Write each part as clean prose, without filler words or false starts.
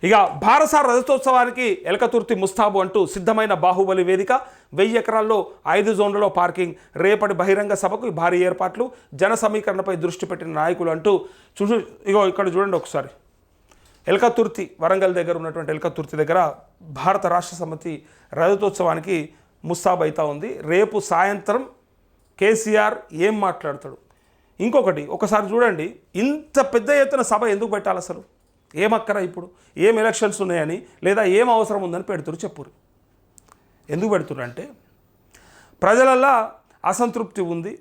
ఇక భారసార్ రజతోత్సవానికి ఎలకతుర్తి ముస్తాబు అంటూ సిద్ధమైన బాహుబలి వేదిక 1000 ఎకరాల్లో 5 జోన్లలో పార్కింగ్ రేపటి బహిరంగ సభకు భారీ ఏర్పాట్లు జన సమీకరణపై దృష్టి పెట్టిన నాయకులు అంటూ ఇగో ఇక్కడ చూడండి ఒకసారి ఎలకతుర్తి వరంగల్ దగ్గర ఉన్నటువంటి ఎలకతుర్తి దగ్గర భారత రాష్ట్ర సమితి రజతోత్సవానికి ముస్తాబు అవుతా ఉంది. రేపు సాయంత్రం కేసీఆర్ ఏం మాట్లాడతాడు ఇంకొకటి ఒకసారి చూడండి. ఇంత పెద్ద ఎత్తున సభ ఎందుకు పెట్టాలి అసలు? ఏమక్కర ఇప్పుడు ఏం ఎలక్షన్స్ ఉన్నాయని లేదా ఏం అవసరం ఉందని పెడుతురు చెప్పురు. ఎందుకు పెడుతురు అంటే ప్రజలల్లో అసంతృప్తి ఉంది.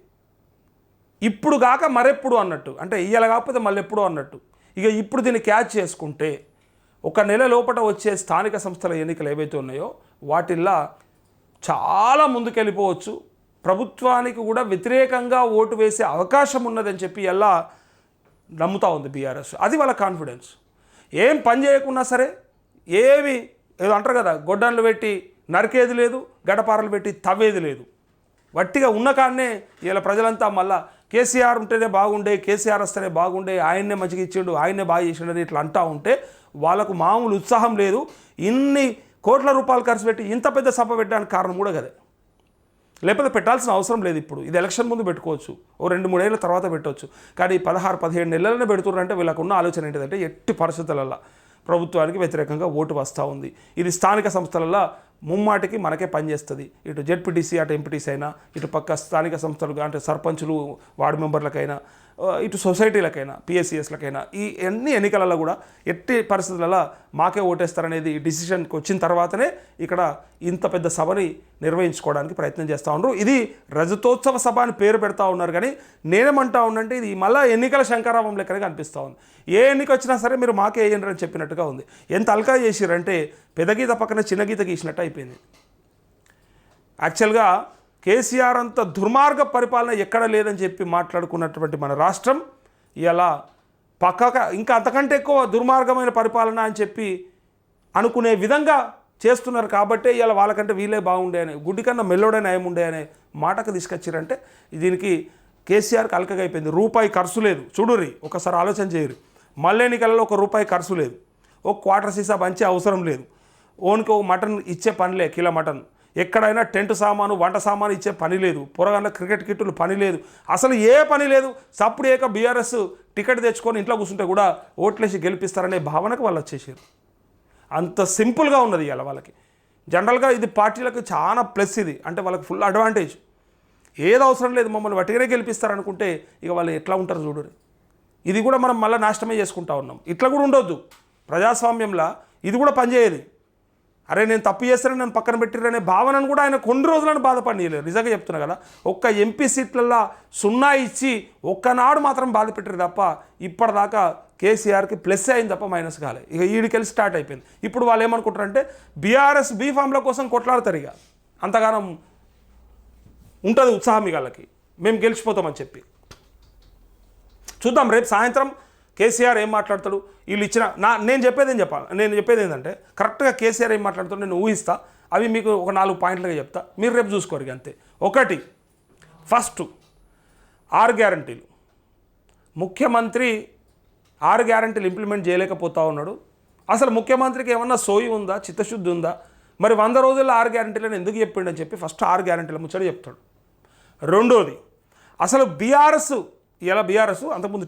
ఇప్పుడు కాక మరెప్పుడు అన్నట్టు, అంటే ఇయ్యాల కాకపోతే మళ్ళీ ఎప్పుడు అన్నట్టు. ఇక ఇప్పుడు దీన్ని క్యాచ్ చేసుకుంటే 1 నెల లోపల వచ్చే స్థానిక సంస్థల ఎన్నికలు ఏవైతే ఉన్నాయో వాటిల్లో చాలా ముందుకెళ్ళిపోవచ్చు. ప్రభుత్వానికి కూడా వ్యతిరేకంగా ఓటు వేసే అవకాశం ఉన్నదని చెప్పి ఎలా నమ్ముతూ ఉంది బీఆర్ఎస్. అది వాళ్ళ కాన్ఫిడెన్స్. ఏం పని చేయకున్నా సరే, ఏమి ఏదో అంటారు కదా, గొడ్డన్లు పెట్టి నరికేది లేదు, గడపారలు పెట్టి తవ్వేది లేదు. వట్టిగా ఉన్న కాడనే ఇలా ప్రజలంతా మళ్ళా కేసీఆర్ ఉంటేనే బాగుండే, కేసీఆర్ వస్తేనే బాగుండే, ఆయన్నే మంచిగా ఇచ్చిండు, ఆయన్నే బాగా చేసిండు అని ఇట్లా అంటూ ఉంటే వాళ్ళకు మామూలు ఉత్సాహం లేదు. ఇన్ని కోట్ల రూపాయలు ఖర్చు పెట్టి ఇంత పెద్ద సభ పెట్టడానికి కారణం కూడా కదే. లేకపోతే పెట్టాల్సిన అవసరం లేదు. ఇప్పుడు ఇది ఎలక్షన్ ముందు పెట్టుకోవచ్చు, ఓ 2-3 ఏళ్ళ తర్వాత పెట్టవచ్చు. కానీ 16-17 నెలలనే పెడుతున్నారంటే వీళ్ళకు ఉన్న ఆలోచన ఏంటిదంటే ఎట్టి పరిస్థితులలో ప్రభుత్వానికి వ్యతిరేకంగా ఓటు వస్తూ ఉంది. ఇది స్థానిక సంస్థలలో ముమ్మాటికి మనకే పనిచేస్తుంది. ఇటు జెడ్పీటీసీ అటు ఎంపీటీసీ అయినా, ఇటు పక్క స్థానిక సంస్థలు అంటే సర్పంచులు వార్డు మెంబర్లకైనా, ఇటు సొసైటీలకైనా, పిఎస్సిఎస్లకైనా ఈ అన్ని ఎన్నికలలో కూడా ఎట్టి పరిస్థితులలో మాకే ఓటేస్తారనేది డిసిషన్కి వచ్చిన తర్వాతనే ఇక్కడ ఇంత పెద్ద సభని నిర్వహించుకోవడానికి ప్రయత్నం చేస్తూ ఉన్నారు. ఇది రజతోత్సవ సభ అని పేరు పెడతా ఉన్నారు. కానీ నేనేమంటా ఉన్నంటే ఇది మళ్ళీ ఎన్నికల శంకరావం లెక్కనే కనిపిస్తూ ఉంది. ఏ ఎన్నిక వచ్చినా సరే మీరు మాకే వేయండి అని చెప్పినట్టుగా ఉంది. ఎంత అల్కా చేసిరంటే పెదగీత పక్కన చిన్న గీత గీసినట్టు అయిపోయింది. యాక్చువల్గా కేసీఆర్ అంత దుర్మార్గ పరిపాలన ఎక్కడ లేదని చెప్పి మాట్లాడుకున్నటువంటి మన రాష్ట్రం ఇలా పక్కక ఇంకా అంతకంటే ఎక్కువ దుర్మార్గమైన పరిపాలన అని చెప్పి అనుకునే విధంగా చేస్తున్నారు. కాబట్టి ఇలా వాళ్ళకంటే వీళ్ళే బాగుండే అని, గుడ్డి కన్నా మెల్లోడే నయం ఉండే అనే మాటకు తీసుకొచ్చారంటే దీనికి కేసీఆర్కి అలకగా అయిపోయింది. రూపాయి ఖర్చు లేదు. చూడుర్రి, ఒకసారి ఆలోచన చేయరు. మళ్ళీ ఎన్నికలలో ₹1 ఖర్చు లేదు. ఒక క్వార్టర్ సీసా పంచే అవసరం లేదు. ఓన్కి ఒక మటన్ ఇచ్చే పనిలే, కిలో మటన్. ఎక్కడైనా టెంట్ సామాను, వంట సామాను ఇచ్చే పని లేదు. పొరగంట క్రికెట్ కిట్టులు పని లేదు. అసలు ఏ పని లేదు. సప్పుడు ఏక బీఆర్ఎస్ టికెట్ తెచ్చుకొని ఇంట్లో కూర్చుంటే కూడా ఓట్లేసి గెలిపిస్తారనే భావనకు వాళ్ళు వచ్చేసారు. అంత సింపుల్గా ఉన్నది ఇవాళ వాళ్ళకి. జనరల్గా ఇది పార్టీలకు చాలా ప్లస్. ఇది అంటే వాళ్ళకి ఫుల్ అడ్వాంటేజ్. ఏది అవసరం లేదు, మమ్మల్ని వట్టిగానే గెలిపిస్తారనుకుంటే ఇక వాళ్ళు ఎట్లా ఉంటారు చూడరు. ఇది కూడా మనం మళ్ళీ నాశనమే చేసుకుంటా ఉన్నాం. ఇట్లా కూడా ఉండొద్దు. ప్రజాస్వామ్యంలో ఇది కూడా పనిచేయదు. అరే నేను తప్పు చేస్తానని నన్ను పక్కన పెట్టిరనే భావనను కూడా ఆయన కొన్ని రోజులను బాధపడలేదు. నిజంగా చెప్తున్నా కదా, ఒక్క ఎంపీ సీట్లలో 0 ఇచ్చి ఒక్కనాడు మాత్రం బాధ పెట్టారు తప్ప ఇప్పటిదాకా కేసీఆర్కి ప్లస్ అయింది తప్ప మైనస్ కాలే. ఇక ఈడికెళ్ళి స్టార్ట్ అయిపోయింది. ఇప్పుడు వాళ్ళు ఏమనుకుంటారంటే బీఆర్ఎస్ బీఫామ్ల కోసం కొట్లాడతారు. ఇక అంతగానం ఉంటుంది ఉత్సాహం వాళ్ళకి, మేము గెలిచిపోతామని చెప్పి. చూద్దాం రేపు సాయంత్రం కేసీఆర్ ఏం మాట్లాడతాడు. వీళ్ళు ఇచ్చిన నేను చెప్పేది ఏంటంటే కరెక్ట్గా కేసీఆర్ ఏం మాట్లాడతాడు నేను ఊహిస్తా. అవి మీకు ఒక 4 పాయింట్లుగా చెప్తా, మీరు రేపు చూసుకోరు అంతే. ఒకటి, ఫస్ట్ 6 గ్యారంటీలు. ముఖ్యమంత్రి 6 గ్యారంటీలు ఇంప్లిమెంట్ చేయలేకపోతా ఉన్నాడు. అసలు ముఖ్యమంత్రికి ఏమన్నా సోయి ఉందా, చిత్తశుద్ధి ఉందా? మరి 100 రోజుల్లో 6 గ్యారంటీలను ఎందుకు చెప్పిండని చెప్పి ఫస్ట్ 6 గ్యారంటీల ముచ్చట చెప్తాడు. రెండోది, అసలు బీఆర్ఎస్ ఇలా బీఆర్ఎస్ అంతకుముందు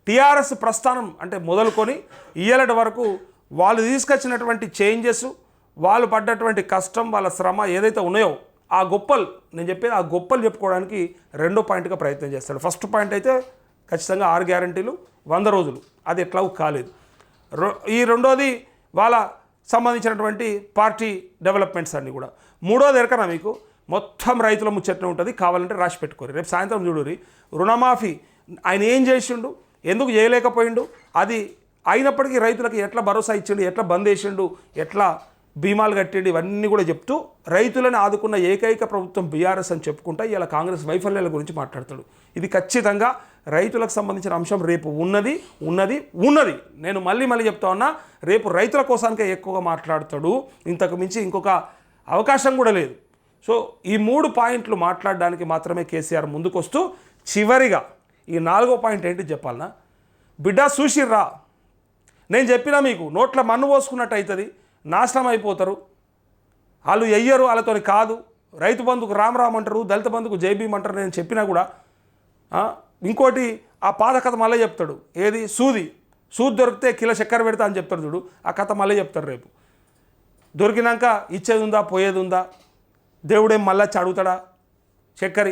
టీఆర్ఎస్ ప్రస్థానం అంటే మొదలుకొని ఇయ్యలటి వరకు వాళ్ళు తీసుకొచ్చినటువంటి చేంజెస్, వాళ్ళు పడ్డటువంటి కష్టం, వాళ్ళ శ్రమ ఏదైతే ఉన్నాయో ఆ గొప్పలు, నేను చెప్పేది ఆ గొప్పలు చెప్పుకోవడానికి రెండో పాయింట్గా ప్రయత్నం చేస్తాడు. ఫస్ట్ పాయింట్ అయితే ఖచ్చితంగా 6 గ్యారంటీలు 100 రోజులు, అది ఎట్లా కాలేదు. ఈ రెండోది వాళ్ళ సంబంధించినటువంటి పార్టీ డెవలప్మెంట్స్ అన్నీ కూడా. మూడోది ఎరకనా మీకు మొత్తం రైతుల ముచ్చట్నే ఉంటుంది, కావాలంటే రాసి పెట్టుకోరు. రేపు సాయంత్రం చూడురి, రుణమాఫీ ఆయన ఏం చేసిండు, ఎందుకు చేయలేకపోయిండు, అది అయినప్పటికీ రైతులకి ఎట్లా భరోసా ఇచ్చిండు, ఎట్లా బంద్ చేసిండు, ఎట్లా బీమాలు కట్టిండు, ఇవన్నీ కూడా చెప్తూ రైతులను ఆదుకున్న ఏకైక ప్రభుత్వం బీఆర్ఎస్ అని చెప్పుకుంటా ఇలా కాంగ్రెస్ వైఫల్యాల గురించి మాట్లాడతాడు. ఇది ఖచ్చితంగా రైతులకు సంబంధించిన అంశం రేపు ఉన్నది. నేను మళ్ళీ చెప్తా ఉన్నా, రేపు రైతుల కోసానికే ఎక్కువగా మాట్లాడతాడు. ఇంతకు మించి ఇంకొక అవకాశం కూడా లేదు. సో ఈ 3 పాయింట్లు మాట్లాడడానికి మాత్రమే కేసీఆర్ ముందుకొస్తూ చివరిగా ఈ 4వ పాయింట్ ఏంటి చెప్పాలనా, బిడ్డ చూసిర్రా నేను చెప్పినా మీకు నోట్ల మన్ను పోసుకున్నట్టు అవుతుంది, నాశనం అయిపోతారు. వాళ్ళు ఎయ్యరు, వాళ్ళతో కాదు. రైతు బంధుకు రామ్ అంటారు, దళిత బంధుకు జై భీమ్ అంటారు. నేను చెప్పినా కూడా ఇంకోటి ఆ పాత కథ మళ్ళీ చెప్తాడు. ఏది సూది దొరికితే కిలో చక్కెర పెడతా అని చెప్తాడు చూడు, ఆ కథ మళ్ళీ చెప్తారు రేపు. దొరికినాక ఇచ్చేది ఉందా పోయేది ఉందా, దేవుడేం మళ్ళీ అడుగుతాడా? చక్కెర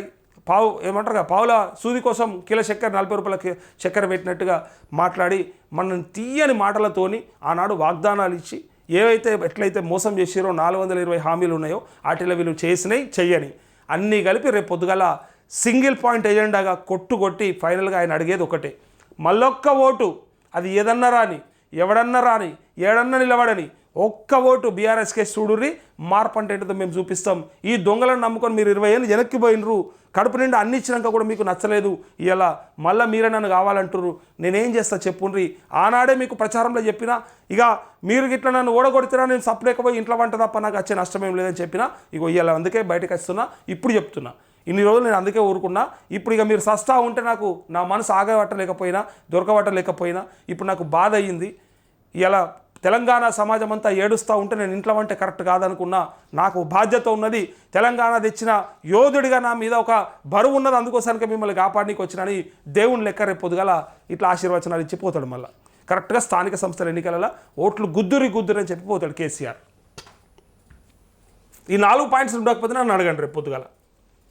పావు ఏమంటారు కదా, పావుల సూది కోసం కిలో చక్కెర 40 రూపాయలకి చక్కెర పెట్టినట్టుగా మాట్లాడి మనల్ని తీయని మాటలతోని ఆనాడు వాగ్దానాలు ఇచ్చి ఏవైతే ఎట్లయితే మోసం చేసిరో 420 హామీలు ఉన్నాయో వాటిలో వీళ్ళు చేసినాయి చెయ్యని అన్నీ కలిపి రేపు పొద్దుగల సింగిల్ పాయింట్ ఎజెండాగా కొట్టి ఫైనల్గా ఆయన అడిగేది ఒకటే, మళ్ళొక్క ఓటు. అది ఏదన్నా రాని, ఎవడన్నా రాని, ఏడన్నా నిలబడని, ఒక్క ఓటు బీఆర్ఎస్కే చూడుర్రి, మార్పు అంటే ఏంటో మేము చూపిస్తాం. ఈ దొంగలను నమ్ముకొని మీరు 20 ఏళ్ళు వెనక్కి పోయినరు, కడుపు నిండా అన్ని ఇచ్చినాక కూడా మీకు నచ్చలేదు, ఇలా మళ్ళీ మీరే నన్ను కావాలంటారు. నేనేం చేస్తా చెప్పుండ్రి. ఆనాడే మీకు ప్రచారంలో చెప్పినా, ఇక మీరు ఇట్లా నన్ను ఓడగొడితేనా నేను సప్లేకపోయి ఇంట్లో వంట తప్ప నాకు వచ్చే నష్టమేం లేదని చెప్పినా, ఇగో ఇలా అందుకే బయటకు వస్తున్నా. ఇప్పుడు చెప్తున్నా, ఇన్ని రోజులు నేను అందుకే ఊరుకున్నా. ఇప్పుడు ఇక మీరు సస్తా ఉంటే నాకు నా మనసు ఆగబట్టలేకపోయినా, దొరకబట్టలేకపోయినా, ఇప్పుడు నాకు బాధ అయ్యింది. ఇలా తెలంగాణ సమాజం అంతా ఏడుస్తూ ఉంటే నేను ఇంట్లో అంటే కరెక్ట్ కాదనుకున్నా. నాకు బాధ్యత ఉన్నది, తెలంగాణ తెచ్చిన యోధుడిగా నా మీద ఒక బరువు ఉన్నది, అందుకోసానికి మిమ్మల్ని కాపాడనీకి వచ్చినని దేవుని లెక్క రేపు పొద్దుగల ఇట్లా ఆశీర్వచనాలు ఇచ్చిపోతాడు. మళ్ళీ కరెక్ట్గా స్థానిక సంస్థల ఎన్నికలలో ఓట్లు గుద్దురి అని చెప్పిపోతాడు కేసీఆర్. ఈ 4 పాయింట్స్ ఉండకపోతే నన్ను అడగండి రేపు పొద్దుగల.